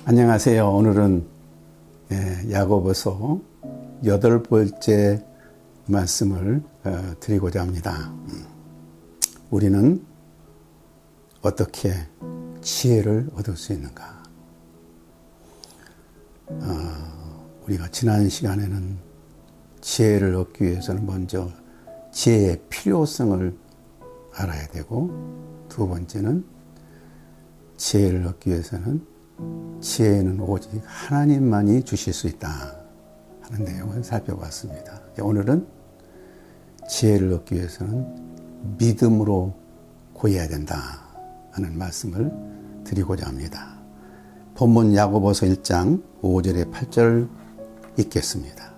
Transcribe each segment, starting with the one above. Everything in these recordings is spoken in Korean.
안녕하세요. 오늘은 야고보서 8번째 말씀을 드리고자 합니다. 우리는 어떻게 지혜를 얻을 수 있는가? 우리가 지난 시간에는 지혜를 얻기 위해서는 먼저 지혜의 필요성을 알아야 되고, 두 번째는 지혜를 얻기 위해서는 지혜는 오직 하나님만이 주실 수 있다 하는 내용을 살펴봤습니다. 오늘은 지혜를 얻기 위해서는 믿음으로 구해야 된다 하는 말씀을 드리고자 합니다. 본문 야고보서 1장 5절에 8절 읽겠습니다.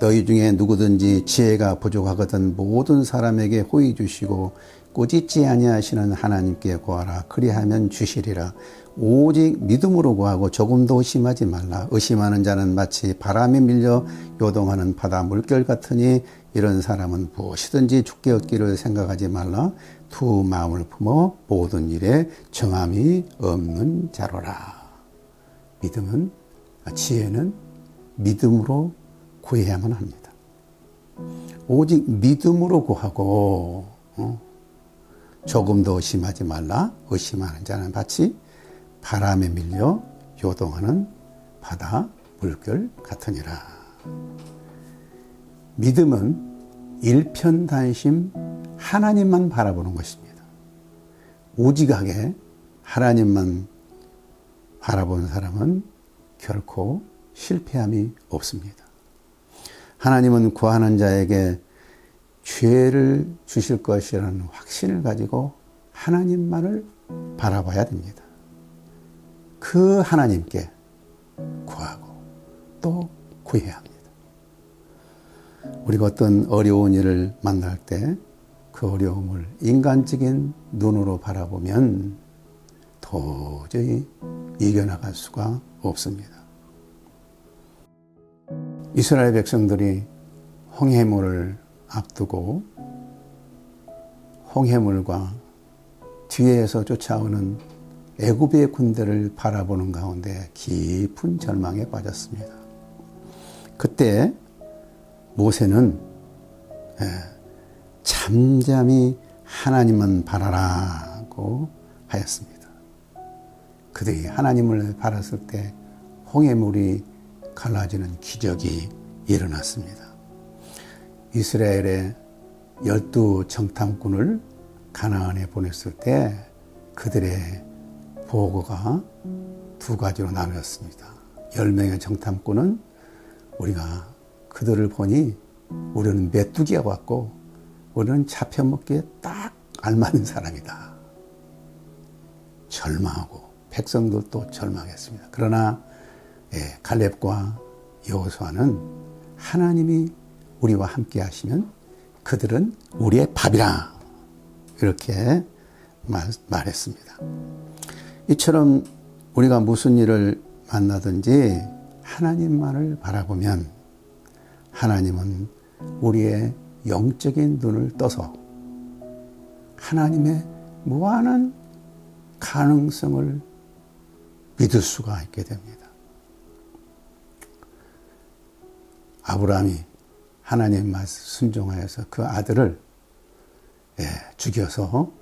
너희 중에 누구든지 지혜가 부족하거든 모든 사람에게 호의 주시고 꾸짖지 아니하시는 하나님께 구하라. 그리하면 주시리라. 오직 믿음으로 구하고 조금도 의심하지 말라. 의심하는 자는 마치 바람에 밀려 요동하는 바다 물결 같으니 이런 사람은 무엇이든지 죽게 얻기를 생각하지 말라. 두 마음을 품어 모든 일에 정함이 없는 자로라. 지혜는 믿음으로 구해야만 합니다. 오직 믿음으로 구하고 조금도 의심하지 말라. 의심하는 자는 마치 바람에 밀려 요동하는 바다 물결 같으니라. 믿음은 일편단심 하나님만 바라보는 것입니다. 오직하게 하나님만 바라보는 사람은 결코 실패함이 없습니다. 하나님은 구하는 자에게 죄를 주실 것이라는 확신을 가지고 하나님만을 바라봐야 됩니다. 그 하나님께 구하고 또 구해야 합니다. 우리가 어떤 어려운 일을 만날 때 그 어려움을 인간적인 눈으로 바라보면 도저히 이겨나갈 수가 없습니다. 이스라엘 백성들이 홍해물을 앞두고 홍해물과 뒤에서 쫓아오는 애굽의 군대를 바라보는 가운데 깊은 절망에 빠졌습니다. 그때 모세는 잠잠히 하나님만 바라라고 하였습니다. 그들이 하나님을 바랐을 때 홍해물이 갈라지는 기적이 일어났습니다. 이스라엘의 12 정탐꾼을 가나안에 보냈을 때 그들의 보고가 두 가지로 나누었습니다. 10명의 정탐꾼은 우리가 그들을 보니 우리는 메뚜기와 같고 우리는 잡혀먹기에 딱 알맞는 사람이다. 절망하고 백성들도 절망했습니다. 그러나 갈렙과 여호수아는 하나님이 우리와 함께 하시면 그들은 우리의 밥이라 이렇게 말했습니다. 이처럼 우리가 무슨 일을 만나든지 하나님만을 바라보면 하나님은 우리의 영적인 눈을 떠서 하나님의 무한한 가능성을 믿을 수가 있게 됩니다. 아브라함이 하나님의 말씀 순종하여서 그 아들을 죽여서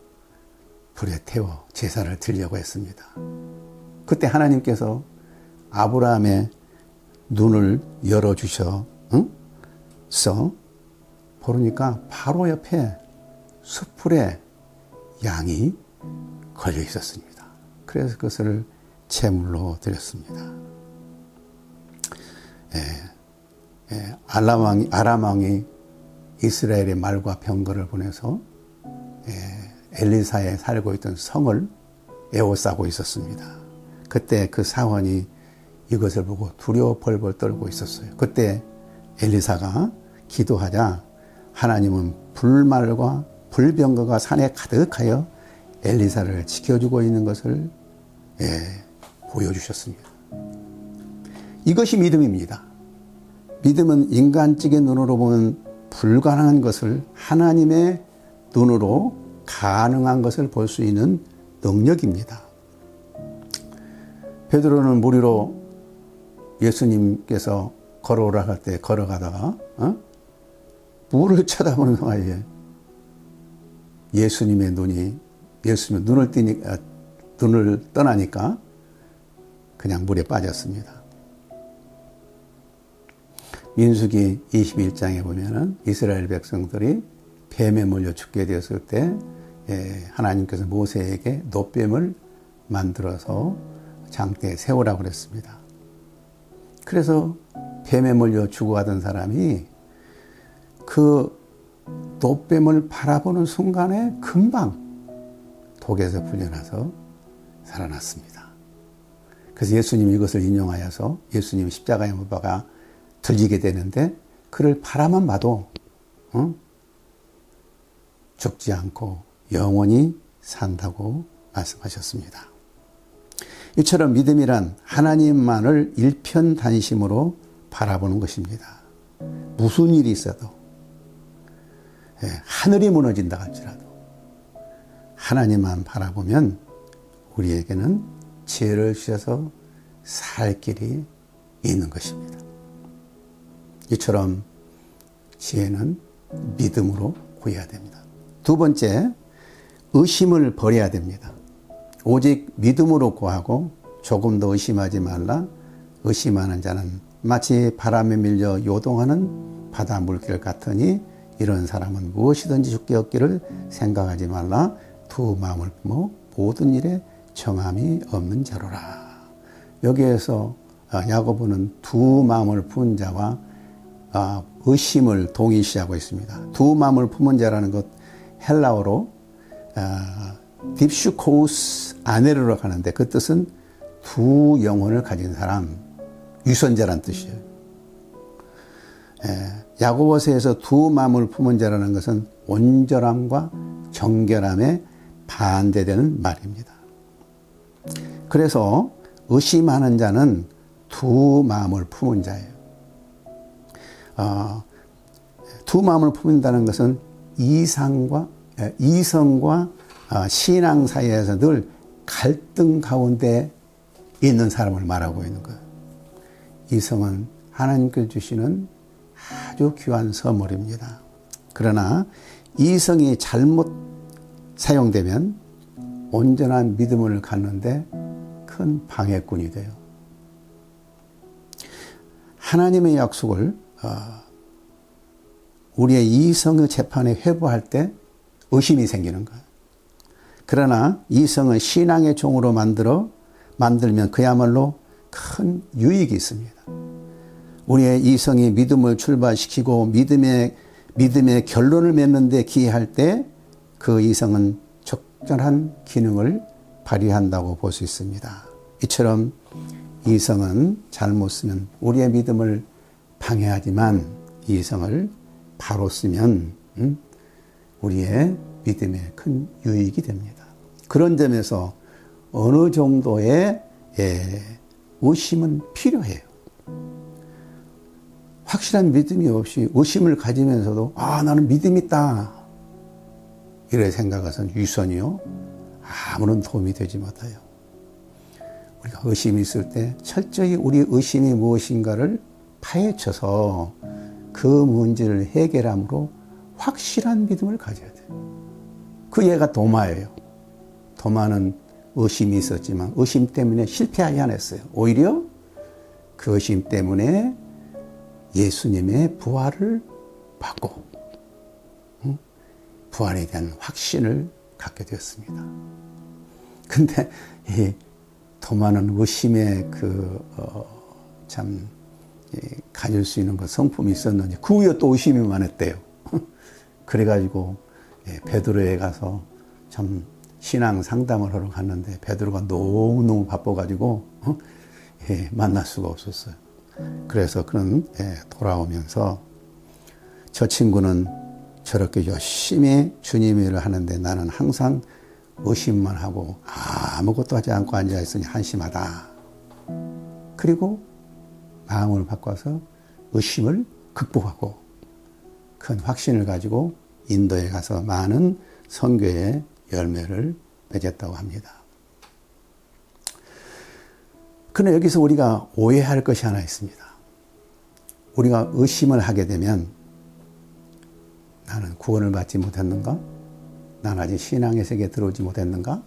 불에 태워 제사를 드리려고 했습니다. 그때 하나님께서 아브라함의 눈을 열어주셔서 보니까 바로 옆에 숯불에 양이 걸려 있었습니다. 그래서 그것을 제물로 드렸습니다. 아람 왕이 이스라엘의 말과 병거를 보내서 엘리사에 살고 있던 성을 에워싸고 있었습니다. 그때 그 사원이 이것을 보고 두려워 벌벌 떨고 있었어요. 그때 엘리사가 기도하자 하나님은 불말과 불병거가 산에 가득하여 엘리사를 지켜주고 있는 것을 보여주셨습니다. 이것이 믿음입니다. 믿음은 인간적인 눈으로 보면 불가능한 것을 하나님의 눈으로 가능한 것을 볼 수 있는 능력입니다. 베드로는 물 위로 예수님께서 걸어오라 할 때 걸어가다가 물을 쳐다보는 사이에 예수님의 눈을 떠나니까 그냥 물에 빠졌습니다. 민수기 21장에 보면은 이스라엘 백성들이 뱀에 몰려 죽게 되었을 때 하나님께서 모세에게 놋뱀을 만들어서 장대에 세우라고 그랬습니다. 그래서 뱀에 몰려 죽어가던 사람이 그 놋뱀을 바라보는 순간에 금방 독에서 풀려나서 살아났습니다. 그래서 예수님이 이것을 인용하여서 예수님이 십자가에 못 박아 들리게 되는데 그를 바라만 봐도 죽지 않고 영원히 산다고 말씀하셨습니다. 이처럼 믿음이란 하나님만을 일편단심으로 바라보는 것입니다. 무슨 일이 있어도 하늘이 무너진다 할지라도 하나님만 바라보면 우리에게는 지혜를 주셔서 살 길이 있는 것입니다. 이처럼 지혜는 믿음으로 구해야 됩니다. 두 번째, 의심을 버려야 됩니다. 오직 믿음으로 구하고 조금 더 의심하지 말라. 의심하는 자는 마치 바람에 밀려 요동하는 바다 물결 같으니 이런 사람은 무엇이든지 죽게 얻기를 생각하지 말라. 두 마음을 품어 모든 일에 정함이 없는 자로라. 여기에서 야고보는 두 마음을 품은 자와 의심을 동일시하고 있습니다. 두 마음을 품은 자라는 것 헬라어로 딥슈코우스 아네르라고 하는데 그 뜻은 두 영혼을 가진 사람, 유선자란 뜻이에요. 야고보서에서 두 마음을 품은 자라는 것은 온전함과 정결함에 반대되는 말입니다. 그래서 의심하는 자는 두 마음을 품은 자예요. 두 마음을 품는다는 것은 이성과 신앙 사이에서 늘 갈등 가운데 있는 사람을 말하고 있는 거예요. 이성은 하나님께서 주시는 아주 귀한 선물입니다. 그러나 이성이 잘못 사용되면 온전한 믿음을 갖는데 큰 방해꾼이 돼요. 하나님의 약속을 우리의 이성의 재판에 회부할 때 의심이 생기는 거예요. 그러나 이성을 신앙의 종으로 만들면 그야말로 큰 유익이 있습니다. 우리의 이성이 믿음을 출발시키고 믿음의 결론을 맺는 데 기여할 때 그 이성은 적절한 기능을 발휘한다고 볼 수 있습니다. 이처럼 이성은 잘못 쓰면 우리의 믿음을 방해하지만 이성을 바로 쓰면 우리의 믿음에 큰 유익이 됩니다. 그런 점에서 어느 정도의 의심은 필요해요. 확실한 믿음이 없이 의심을 가지면서도 나는 믿음이 있다 이래 생각해서는 유선이요 아무런 도움이 되지 못해요. 우리가 의심이 있을 때 철저히 우리 의심이 무엇인가를 파헤쳐서 그 문제를 해결함으로 확실한 믿음을 가져야 돼요. 그 예가 도마예요. 도마는 의심이 있었지만 의심 때문에 실패하지 않았어요. 오히려 그 의심 때문에 예수님의 부활을 받고 부활에 대한 확신을 갖게 되었습니다. 근데 이 도마는 의심에 가질 수 있는 성품이 있었는지 그 후에 또 의심이 많았대요. 그래가지고 베드로에 가서 참 신앙 상담을 하러 갔는데 베드로가 너무너무 바빠가지고 만날 수가 없었어요. 그래서 그는 돌아오면서 저 친구는 저렇게 열심히 주님의 일을 하는데 나는 항상 의심만 하고 아무것도 하지 않고 앉아있으니 한심하다. 그리고 마음을 바꿔서 의심을 극복하고 큰 확신을 가지고 인도에 가서 많은 선교의 열매를 맺었다고 합니다. 그러나 여기서 우리가 오해할 것이 하나 있습니다. 우리가 의심을 하게 되면 나는 구원을 받지 못했는가? 난 아직 신앙의 세계에 들어오지 못했는가?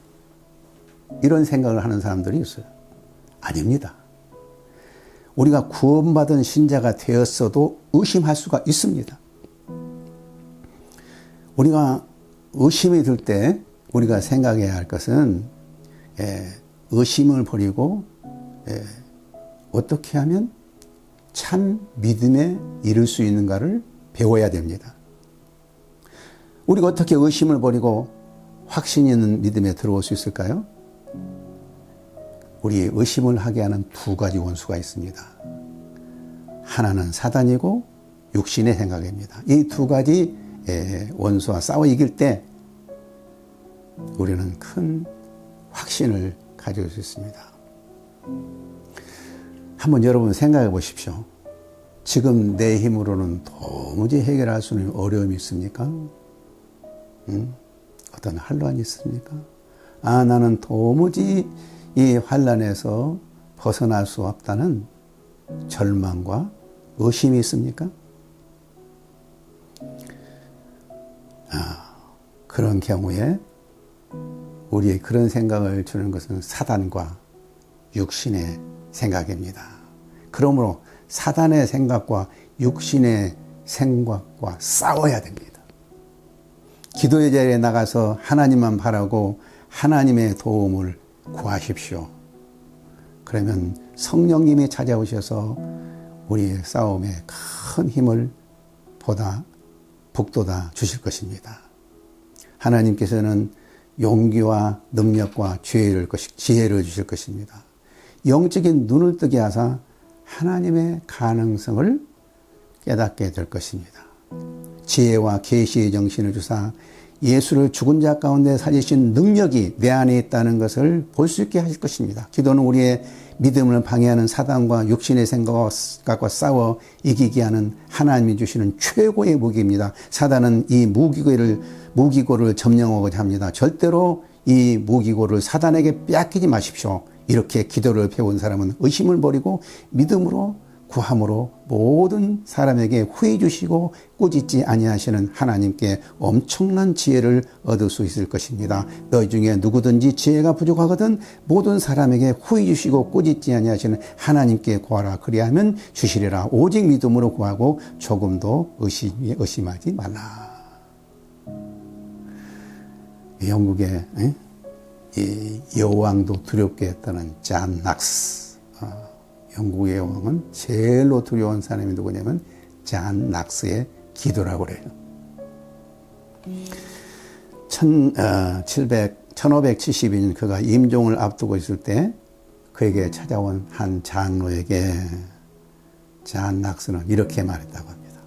이런 생각을 하는 사람들이 있어요. 아닙니다. 우리가 구원받은 신자가 되었어도 의심할 수가 있습니다. 우리가 의심이 들 때 우리가 생각해야 할 것은 의심을 버리고 어떻게 하면 참 믿음에 이를 수 있는가를 배워야 됩니다. 우리가 어떻게 의심을 버리고 확신 있는 믿음에 들어올 수 있을까요? 우리 의심을 하게 하는 두 가지 원수가 있습니다. 하나는 사단이고 육신의 생각입니다. 이 두 가지 원수와 싸워 이길 때 우리는 큰 확신을 가질 수 있습니다. 한번 여러분 생각해 보십시오. 지금 내 힘으로는 도무지 해결할 수 있는 어려움이 있습니까? 어떤 환란이 있습니까? 나는 도무지 이 환란에서 벗어날 수 없다는 절망과 의심이 있습니까? 그런 경우에 우리의 그런 생각을 주는 것은 사단과 육신의 생각입니다. 그러므로 사단의 생각과 육신의 생각과 싸워야 됩니다. 기도의 자리에 나가서 하나님만 바라고 하나님의 도움을 구하십시오. 그러면 성령님이 찾아오셔서 우리의 싸움에 큰 힘을 북돋아 주실 것입니다. 하나님께서는 용기와 능력과 지혜를 주실 것입니다. 영적인 눈을 뜨게 하사 하나님의 가능성을 깨닫게 될 것입니다. 지혜와 계시의 정신을 주사 예수를 죽은 자 가운데 살리신 능력이 내 안에 있다는 것을 볼 수 있게 하실 것입니다. 기도는 우리의 믿음을 방해하는 사단과 육신의 생각과 싸워 이기게 하는 하나님이 주시는 최고의 무기입니다. 사단은 이 무기고를 점령하고자 합니다. 절대로 이 무기고를 사단에게 빼앗기지 마십시오. 이렇게 기도를 배운 사람은 의심을 버리고 믿음으로 구함으로 모든 사람에게 후회 주시고 꾸짖지 아니하시는 하나님께 엄청난 지혜를 얻을 수 있을 것입니다. 너희 중에 누구든지 지혜가 부족하거든 모든 사람에게 후회 주시고 꾸짖지 아니하시는 하나님께 구하라. 그리하면 주시리라. 오직 믿음으로 구하고 조금도 의심하지 말라. 영국의 이 여왕도 두렵게 했다는 잔 낙스. 영국의 왕은 제일로 두려운 사람이 누구냐면 잔 낙스의 기도라고 그래요. 1572년 그가 임종을 앞두고 있을 때 그에게 찾아온 한 장로에게 잔 낙스는 이렇게 말했다고 합니다.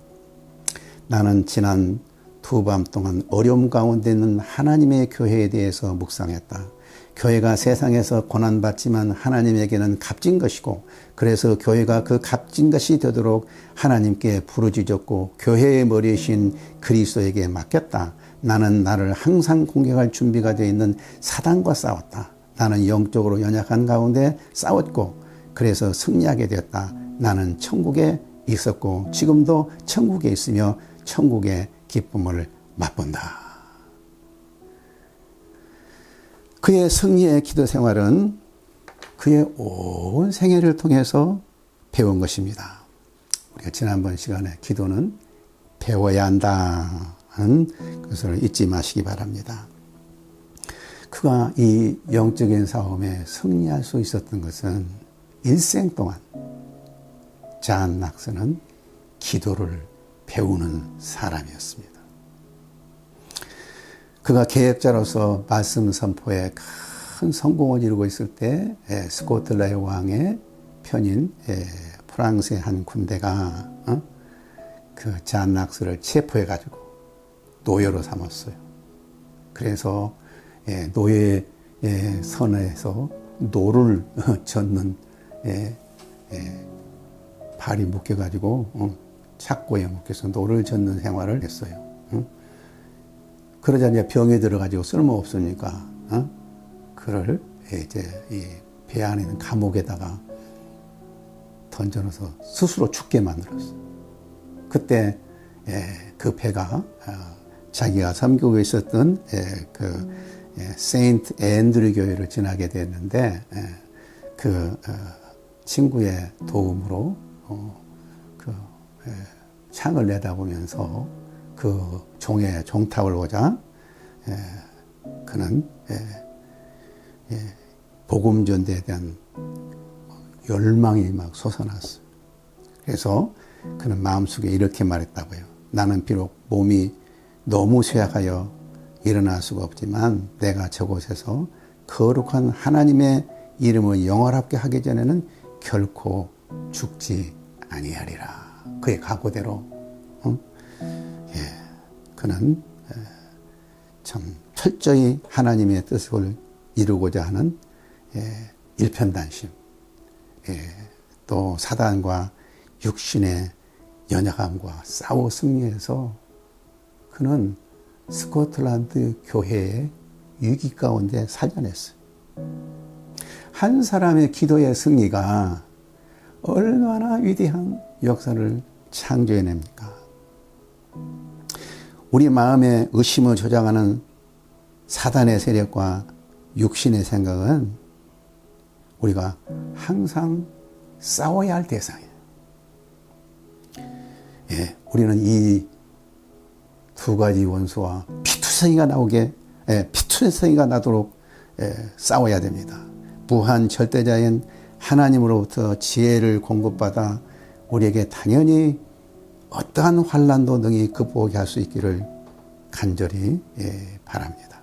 나는 지난 두 밤 동안 어려움 가운데 있는 하나님의 교회에 대해서 묵상했다. 교회가 세상에서 고난받지만 하나님에게는 값진 것이고 그래서 교회가 그 값진 것이 되도록 하나님께 부르짖었고 교회의 머리이신 그리스도에게 맡겼다. 나는 나를 항상 공격할 준비가 되어 있는 사단과 싸웠다. 나는 영적으로 연약한 가운데 싸웠고 그래서 승리하게 되었다. 나는 천국에 있었고 지금도 천국에 있으며 천국의 기쁨을 맛본다. 그의 승리의 기도 생활은 그의 온 생애를 통해서 배운 것입니다. 우리가 지난번 시간에 기도는 배워야 한다는 것을 잊지 마시기 바랍니다. 그가 이 영적인 싸움에 승리할 수 있었던 것은 일생 동안 잔 낙스는 기도를 배우는 사람이었습니다. 그가 계획자로서 말씀 선포에 큰 성공을 이루고 있을 때 스코틀라의 왕의 편인 프랑스의 한 군대가 그 잔 낙스를 체포해가지고 노예로 삼았어요. 그래서 노예 선에서 노를 젓는 발이 묶여가지고 착고에 묶여서 노를 젓는 생활을 했어요. 그러자 이제 병에 들어가지고 쓸모없으니까 그를 이제 이 배 안에 있는 감옥에다가 던져넣어서 스스로 죽게 만들었어. 그때 그 배가 자기가 섬기고 있었던 세인트 앤드류 교회를 지나게 됐는데 그 친구의 도움으로 창을 내다보면서 그 종의 종탑을 보자 그는 복음 전도에 대한 열망이 막 솟아났어요. 그래서 그는 마음속에 이렇게 말했다고요. 나는 비록 몸이 너무 쇠약하여 일어날 수가 없지만 내가 저곳에서 거룩한 하나님의 이름을 영원하게 하기 전에는 결코 죽지 아니하리라. 그의 각오대로 그는 참 철저히 하나님의 뜻을 이루고자 하는 일편단심, 또 사단과 육신의 연약함과 싸워 승리해서 그는 스코틀랜드 교회의 위기 가운데 살려냈어요. 한 사람의 기도의 승리가 얼마나 위대한 역사를 창조해냅니까? 우리 마음에 의심을 조장하는 사단의 세력과 육신의 생각은 우리가 항상 싸워야 할 대상이에요. 우리는 이 두 가지 원수와 피투성이가 나도록 싸워야 됩니다. 무한 절대자인 하나님으로부터 지혜를 공급받아 우리에게 당연히 어떠한 환난도 능히 극복하게 할 수 있기를 간절히 바랍니다.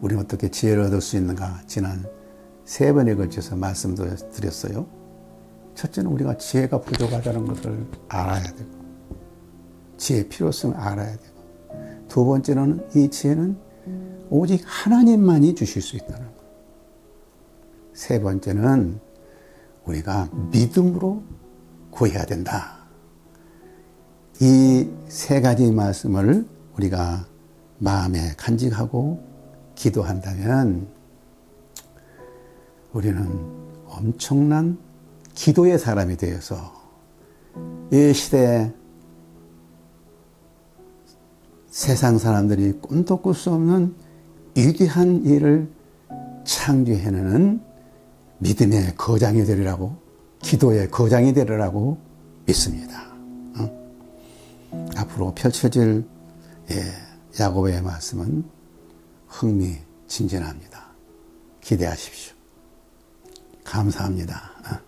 우리는 어떻게 지혜를 얻을 수 있는가? 지난 3번에 걸쳐서 말씀도 드렸어요. 첫째는 우리가 지혜가 부족하다는 것을 알아야 되고, 지혜의 필요성을 알아야 되고, 두 번째는 이 지혜는 오직 하나님만이 주실 수 있다는 것. 세 번째는 우리가 믿음으로 구해야 된다. 이 세 가지 말씀을 우리가 마음에 간직하고 기도한다면 우리는 엄청난 기도의 사람이 되어서 이 시대에 세상 사람들이 꿈도 꿀 수 없는 위대한 일을 창조해내는 믿음의 거장이 되리라고, 기도의 거장이 되리라고 믿습니다. 앞으로 펼쳐질 야곱의 말씀은 흥미진진합니다. 기대하십시오. 감사합니다.